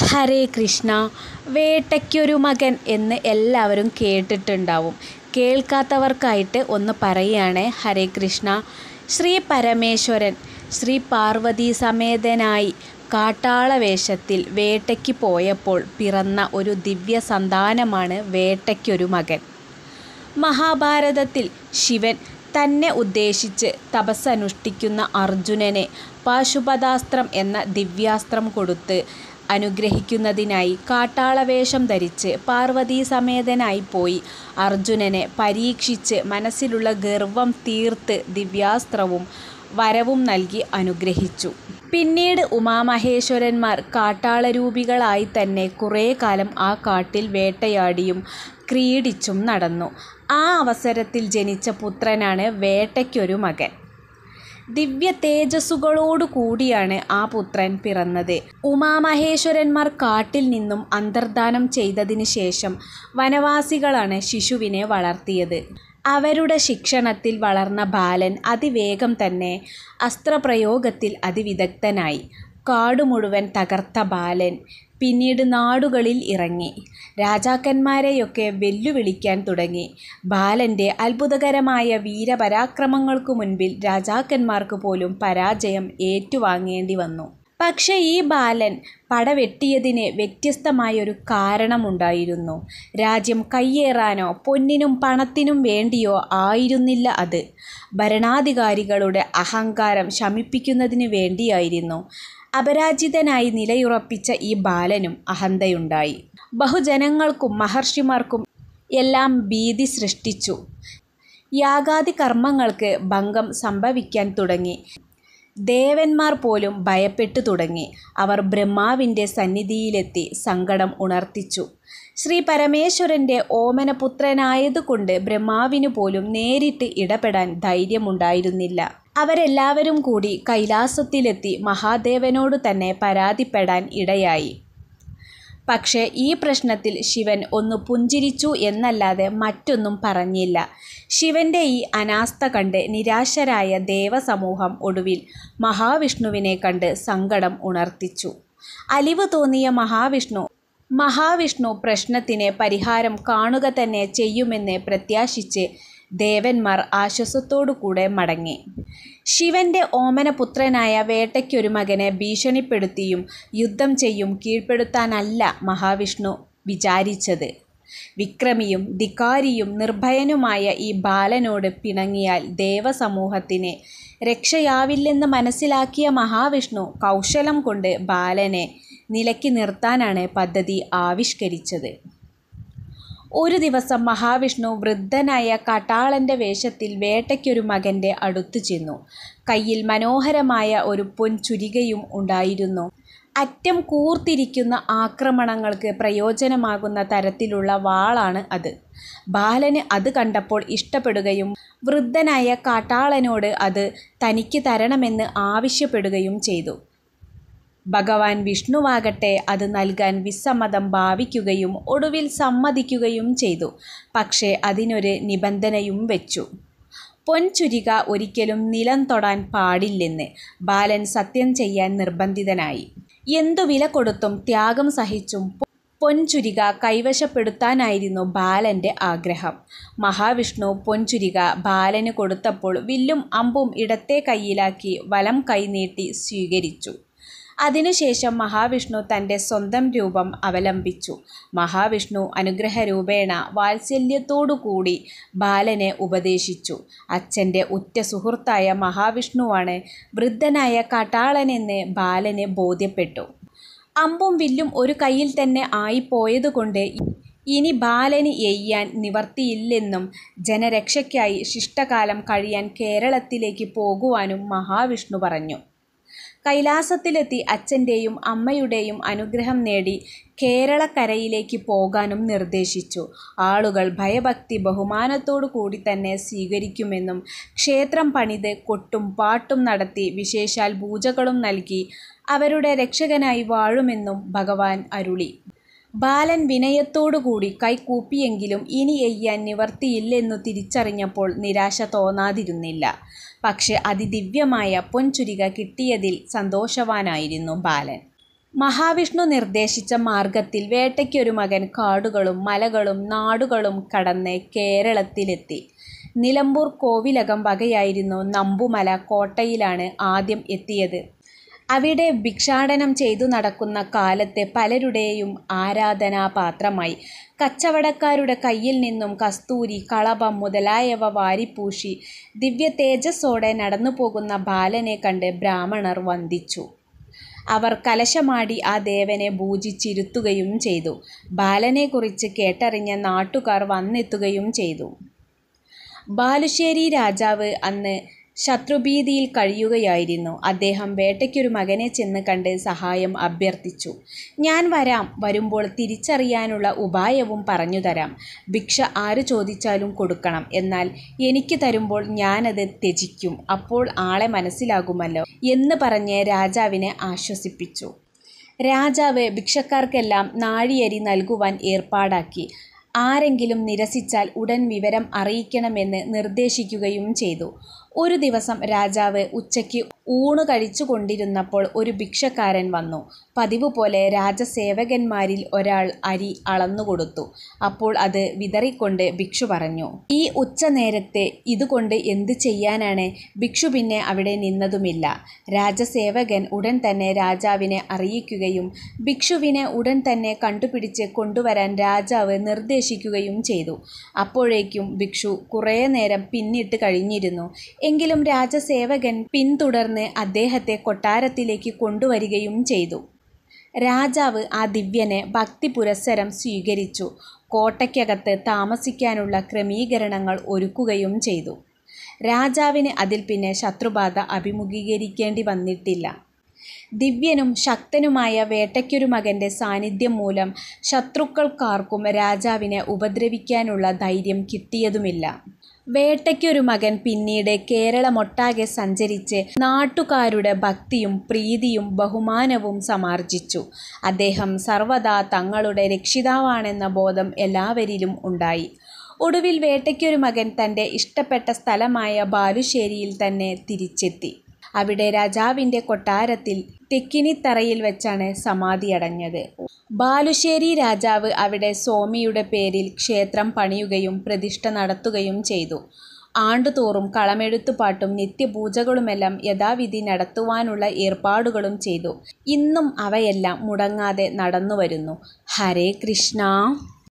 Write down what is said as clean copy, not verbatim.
ഹരേ കൃഷ്ണ. വേട്ടയ്ക്കൊരു മകൻ എന്ന് എല്ലാവരും കേട്ടിട്ടുണ്ടാവും. കേൾക്കാത്തവർക്കായിട്ട് ഒന്ന് പറയുകയാണ്. ഹരേ കൃഷ്ണ. ശ്രീ പരമേശ്വരൻ ശ്രീ പാർവതി സമേതനായി കാട്ടാളവേഷത്തിൽ വേട്ടയ്ക്ക് പോയപ്പോൾ പിറന്ന ഒരു ദിവ്യ സന്താനമാണ് വേട്ടയ്ക്കൊരു മകൻ. മഹാഭാരതത്തിൽ ശിവൻ തന്നെ ഉദ്ദേശിച്ച് തപസ്സനുഷ്ഠിക്കുന്ന അർജുനനെ പാശുപതാസ്ത്രം എന്ന ദിവ്യാസ്ത്രം കൊടുത്ത് അനുഗ്രഹിക്കുന്നതിനായി കാട്ടാളവേഷം ധരിച്ച് പാർവതീ സമേതനായി പോയി അർജുനനെ പരീക്ഷിച്ച് മനസ്സിലുള്ള ഗർവം തീർത്ത് ദിവ്യാസ്ത്രവും വരവും നൽകി അനുഗ്രഹിച്ചു. പിന്നീട് ഉമാമഹേശ്വരന്മാർ കാട്ടാളരൂപികളായി തന്നെ കുറേ കാലം ആ കാട്ടിൽ വേട്ടയാടിയും ക്രീഡിച്ചും നടന്നു. ആ അവസരത്തിൽ ജനിച്ച പുത്രനാണ് വേട്ടയ്ക്കൊരു മകൻ. ദിവ്യ തേജസ്സുകളോടു കൂടിയാണ് ആ പുത്രൻ പിറന്നത്. ഉമാമഹേശ്വരന്മാർ കാട്ടിൽ നിന്നും അന്തർധാനം ചെയ്തതിന് ശേഷം വനവാസികളാണ് ശിശുവിനെ വളർത്തിയത്. അവരുടെ ശിക്ഷണത്തിൽ വളർന്ന ബാലൻ അതിവേഗം തന്നെ അസ്ത്രപ്രയോഗത്തിൽ അതിവിദഗ്ധനായി. കാടു മുഴുവൻ തകർത്ത ബാലൻ പിന്നീട് നാടുകളിൽ ഇറങ്ങി രാജാക്കന്മാരെയൊക്കെ വെല്ലുവിളിക്കാൻ തുടങ്ങി. ബാലൻ്റെ അത്ഭുതകരമായ വീരപരാക്രമങ്ങൾക്കു മുൻപിൽ രാജാക്കന്മാർക്ക് പോലും പരാജയം ഏറ്റുവാങ്ങേണ്ടി വന്നു. പക്ഷേ ഈ ബാലൻ പടവെട്ടിയതിന് വ്യത്യസ്തമായൊരു കാരണമുണ്ടായിരുന്നു. രാജ്യം കയ്യേറാനോ പൊന്നിനും പണത്തിനും വേണ്ടിയോ ആയിരുന്നില്ല അത്. ഭരണാധികാരികളുടെ അഹങ്കാരം ശമിപ്പിക്കുന്നതിന് വേണ്ടിയായിരുന്നു. അപരാജിതനായി നിലയുറപ്പിച്ച ഈ ബാലനും അഹന്തയുണ്ടായി. ബഹുജനങ്ങൾക്കും മഹർഷിമാർക്കും എല്ലാം ഭീതി സൃഷ്ടിച്ചു. യാഗാദി കർമ്മങ്ങൾക്ക് ഭംഗം സംഭവിക്കാൻ തുടങ്ങി. ദേവന്മാർ പോലും ഭയപ്പെട്ടു തുടങ്ങി. അവർ ബ്രഹ്മാവിൻ്റെ സന്നിധിയിലെത്തി സങ്കടം ഉണർത്തിച്ചു. ശ്രീ പരമേശ്വരൻ്റെ ഓമനപുത്രനായതുകൊണ്ട് ബ്രഹ്മാവിന് പോലും നേരിട്ട് ഇടപെടാൻ ധൈര്യമുണ്ടായിരുന്നില്ല. അവരെല്ലാവരും കൂടി കൈലാസത്തിലെത്തി മഹാദേവനോട് തന്നെ പരാതിപ്പെടാൻ ഇടയായി. പക്ഷേ ഈ പ്രശ്നത്തിൽ ശിവൻ ഒന്ന് പുഞ്ചിരിച്ചു എന്നല്ലാതെ മറ്റൊന്നും പറഞ്ഞില്ല. ശിവൻ്റെ ഈ അനാസ്ഥ കണ്ട് നിരാശരായ ദേവസമൂഹം ഒടുവിൽ മഹാവിഷ്ണുവിനെ കണ്ട് സങ്കടം ഉണർത്തിച്ചു. അലിവ് തോന്നിയ മഹാവിഷ്ണു പ്രശ്നത്തിന് പരിഹാരം കാണുക തന്നെ ചെയ്യുമെന്ന് പ്രത്യാശിച്ച് ദേവന്മാർ ആശ്വാസത്തോടുകൂടെ മടങ്ങി. ശിവൻ്റെ ഓമനപുത്രനായ വേട്ടയ്ക്കൊരു മകനെ ഭീഷണിപ്പെടുത്തിയും യുദ്ധം ചെയ്യും കീഴ്പ്പെടുത്താനല്ല മഹാവിഷ്ണു വിചാരിച്ചത്. വിക്രമിയും ധിക്കാരിയും നിർഭയനുമായ ഈ ബാലനോട് പിണങ്ങിയാൽ ദേവസമൂഹത്തിന് രക്ഷയാവില്ലെന്ന് മനസ്സിലാക്കിയ മഹാവിഷ്ണു കൗശലം കൊണ്ട് ബാലനെ നിലയ്ക്ക് നിർത്താനാണ് പദ്ധതി ആവിഷ്കരിച്ചത്. ഒരു ദിവസം മഹാവിഷ്ണു വൃദ്ധനായ കാട്ടാളൻ്റെ വേഷത്തിൽ വേട്ടയ്ക്കൊരു മകൻ്റെ അടുത്തു ചെന്നു. കയ്യിൽ മനോഹരമായ ഒരു പൊൻചുരികയും ഉണ്ടായിരുന്നു. അറ്റം കൂർത്തിരിക്കുന്ന ആക്രമണങ്ങൾക്ക് പ്രയോജനമാകുന്ന തരത്തിലുള്ള വാളാണ് അത്. ബാലന് അത് കണ്ടപ്പോൾ ഇഷ്ടപ്പെടുകയും വൃദ്ധനായ കാട്ടാളനോട് അത് തനിക്ക് തരണമെന്ന് ആവശ്യപ്പെടുകയും ചെയ്തു. ഭഗവാൻ വിഷ്ണുവാകട്ടെ അത് നൽകാൻ വിസമ്മതം ഭാവിക്കുകയും ഒടുവിൽ സമ്മതിക്കുകയും ചെയ്തു. പക്ഷേ അതിനൊരു നിബന്ധനയും വെച്ചു. പൊൻചുരിക ഒരിക്കലും നിലം തൊടാൻ പാടില്ലെന്ന് ബാലൻ സത്യം ചെയ്യാൻ നിർബന്ധിതനായി. എന്തു വില കൊടുത്തും ത്യാഗം സഹിച്ചും പൊൻചുരിക കൈവശപ്പെടുത്താനായിരുന്നു ബാലൻ്റെ ആഗ്രഹം. മഹാവിഷ്ണു പൊൻചുരിക ബാലന് കൊടുത്തപ്പോൾ വില്ലും അമ്പും ഇടത്തെ കൈയിലാക്കി വലം കൈ നീട്ടി സ്വീകരിച്ചു. അതിനുശേഷം മഹാവിഷ്ണു തൻ്റെ സ്വന്തം രൂപം അവലംബിച്ചു. മഹാവിഷ്ണു അനുഗ്രഹരൂപേണ വാത്സല്യത്തോടുകൂടി ബാലനെ ഉപദേശിച്ചു. അച്ഛൻ്റെ ഉറ്റ സുഹൃത്തായ മഹാവിഷ്ണുവാണ് വൃദ്ധനായ കാട്ടാളനെന്ന് ബാലന് ബോധ്യപ്പെട്ടു. അമ്പും വില്ലും ഒരു കയ്യിൽ തന്നെ ആയിപ്പോയതുകൊണ്ട് ഇനി ബാലന് എയ്യാൻ നിവർത്തിയില്ലെന്നും ജനരക്ഷയ്ക്കായി ശിഷ്ടകാലം കഴിയാൻ കേരളത്തിലേക്ക് പോകുവാനും മഹാവിഷ്ണു പറഞ്ഞു. കൈലാസത്തിലെത്തി അച്ഛൻ്റെയും അമ്മയുടെയും അനുഗ്രഹം നേടി കേരളക്കരയിലേക്ക് പോകാനും നിർദ്ദേശിച്ചു. ആളുകൾ ഭയഭക്തി ബഹുമാനത്തോടു കൂടി തന്നെ സ്വീകരിക്കുമെന്നും ക്ഷേത്രം പണിത് കൊട്ടും പാട്ടും നടത്തി വിശേഷാൽ പൂജകളും നൽകി അവരുടെ രക്ഷകനായി വാഴുമെന്നും ഭഗവാൻ അരുളി. ബാലൻ വിനയത്തോടുകൂടി കൈകൂപ്പിയെങ്കിലും ഇനി എയ്യാൻ നിവർത്തിയില്ലെന്നു തിരിച്ചറിഞ്ഞപ്പോൾ നിരാശ തോന്നാതിരുന്നില്ല. പക്ഷെ അതിദിവ്യമായ പൊൻചുരിക കിട്ടിയതിൽ സന്തോഷവാനായിരുന്നു ബാലൻ. മഹാവിഷ്ണു നിർദ്ദേശിച്ച മാർഗത്തിൽ വേട്ടയ്ക്കൊരു മകൻ കാടുകളും മലകളും നാടുകളും കടന്ന് കേരളത്തിലെത്തി. നിലമ്പൂർ കോവിലകം വകയായിരുന്നു നമ്പുമല കോട്ടയിലാണ് ആദ്യം എത്തിയത്. അവിടെ ഭിക്ഷാടനം ചെയ്തു നടക്കുന്ന കാലത്തെ പലരുടെയും ആരാധനാപാത്രമായി. കച്ചവടക്കാരുടെ കയ്യിൽ നിന്നും കസ്തൂരി, കളഭം മുതലായവ വാരിപ്പൂശി ദിവ്യ തേജസ്സോടെ നടന്നുപോകുന്ന ബാലനെ കണ്ട് ബ്രാഹ്മണർ വന്ദിച്ചു. അവർ കലശമാടി ആ ദേവനെ പൂജിച്ചിരുത്തുകയും ചെയ്തു. ബാലനെക്കുറിച്ച് കേട്ടറിഞ്ഞ നാട്ടുകാർ വന്നെത്തുകയും ചെയ്തു. ബാലുശ്ശേരി രാജാവ് അന്ന് ശത്രുഭീതിയിൽ കഴിയുകയായിരുന്നു. അദ്ദേഹം വേട്ടയ്ക്കൊരു മകനെ ചെന്ന് കണ്ട് സഹായം അഭ്യർത്ഥിച്ചു. "ഞാൻ വരാം. വരുമ്പോൾ തിരിച്ചറിയാനുള്ള ഉപായവും പറഞ്ഞുതരാം. ഭിക്ഷ ആര് ചോദിച്ചാലും കൊടുക്കണം. എന്നാൽ എനിക്ക് തരുമ്പോൾ ഞാനത് ത്യജിക്കും. അപ്പോൾ ആളെ മനസ്സിലാകുമല്ലോ" എന്ന് പറഞ്ഞ് രാജാവിനെ ആശ്വസിപ്പിച്ചു. രാജാവ് ഭിക്ഷക്കാർക്കെല്ലാം നാഴിയരി നൽകുവാൻ ഏർപ്പാടാക്കി. ആരെങ്കിലും നിരസിച്ചാൽ ഉടൻ വിവരം അറിയിക്കണമെന്ന് നിർദ്ദേശിക്കുകയും ചെയ്തു. ഒരു ദിവസം രാജാവ് ഉച്ചയ്ക്ക് ഊണ് കഴിച്ചുകൊണ്ടിരുന്നപ്പോൾ ഒരു ഭിക്ഷക്കാരൻ വന്നു. പതിവ് പോലെ രാജസേവകന്മാരിൽ ഒരാൾ അരി അളന്നുകൊടുത്തു. അപ്പോൾ അത് വിതറിക്കൊണ്ട് ഭിക്ഷു പറഞ്ഞു, "ഈ ഉച്ചനേരത്തെ ഇതുകൊണ്ട് എന്ത് ചെയ്യാനാണ്?" ഭിക്ഷു പിന്നെ അവിടെ നിന്നതുമില്ല. രാജസേവകൻ ഉടൻ തന്നെ രാജാവിനെ അറിയിക്കുകയും ഭിക്ഷുവിനെ ഉടൻ തന്നെ കണ്ടുപിടിച്ച് കൊണ്ടുവരാൻ രാജാവ് നിർദ്ദേശിക്കുകയും ചെയ്തു. അപ്പോഴേക്കും ഭിക്ഷു കുറേ നേരം പിന്നിട്ട് കഴിഞ്ഞിരുന്നു. എങ്കിലും രാജസേവകൻ പിന്തുടർന്ന് അദ്ദേഹത്തെ കൊട്ടാരത്തിലേക്ക് കൊണ്ടുവരികയും ചെയ്തു. രാജാവ് ആ ദിവ്യനെ ഭക്തിപുരസ്സരം സ്വീകരിച്ചു. കോട്ടയ്ക്കകത്ത് താമസിക്കാനുള്ള ക്രമീകരണങ്ങൾ ഒരുക്കുകയും ചെയ്തു. രാജാവിന് അതിൽ പിന്നെ ശത്രുബാധ അഭിമുഖീകരിക്കേണ്ടി വന്നിട്ടില്ല. ദിവ്യനും ശക്തനുമായ വേട്ടയ്ക്കൊരു മകൻ്റെ സാന്നിധ്യം മൂലം ശത്രുക്കൾക്കാർക്കും രാജാവിനെ ഉപദ്രവിക്കാനുള്ള ധൈര്യം കിട്ടിയതുമില്ല. വേട്ടയ്ക്കൊരു മകൻ പിന്നീട് കേരളമൊട്ടാകെ സഞ്ചരിച്ച് നാട്ടുകാരുടെ ഭക്തിയും പ്രീതിയും ബഹുമാനവും സമാർജിച്ചു. അദ്ദേഹം സർവദാ തങ്ങളുടെ രക്ഷിതാവാണെന്ന ബോധം എല്ലാവരിലും ഉണ്ടായി. ഒടുവിൽ വേട്ടയ്ക്കൊരു മകൻ തൻ്റെ ഇഷ്ടപ്പെട്ട സ്ഥലമായ ബാലുശ്ശേരിയിൽ തന്നെ തിരിച്ചെത്തി. അവിടെ രാജാവിൻ്റെ കൊട്ടാരത്തിൽ തെക്കിനിത്തറയിൽ വെച്ചാണ് സമാധിയടഞ്ഞത്. ബാലുശ്ശേരി രാജാവ് അവിടെ സ്വാമിയുടെ പേരിൽ ക്ഷേത്രം പണിയുകയും പ്രതിഷ്ഠ നടത്തുകയും ചെയ്തു. ആണ്ടുതോറും കളമെഴുത്തുപാട്ടും നിത്യപൂജകളുമെല്ലാം യഥാവിധി നടത്തുവാനുള്ള ഏർപ്പാടുകളും ചെയ്തു. ഇന്നും അവയെല്ലാം മുടങ്ങാതെ നടന്നുവരുന്നു. ഹരേ കൃഷ്ണ.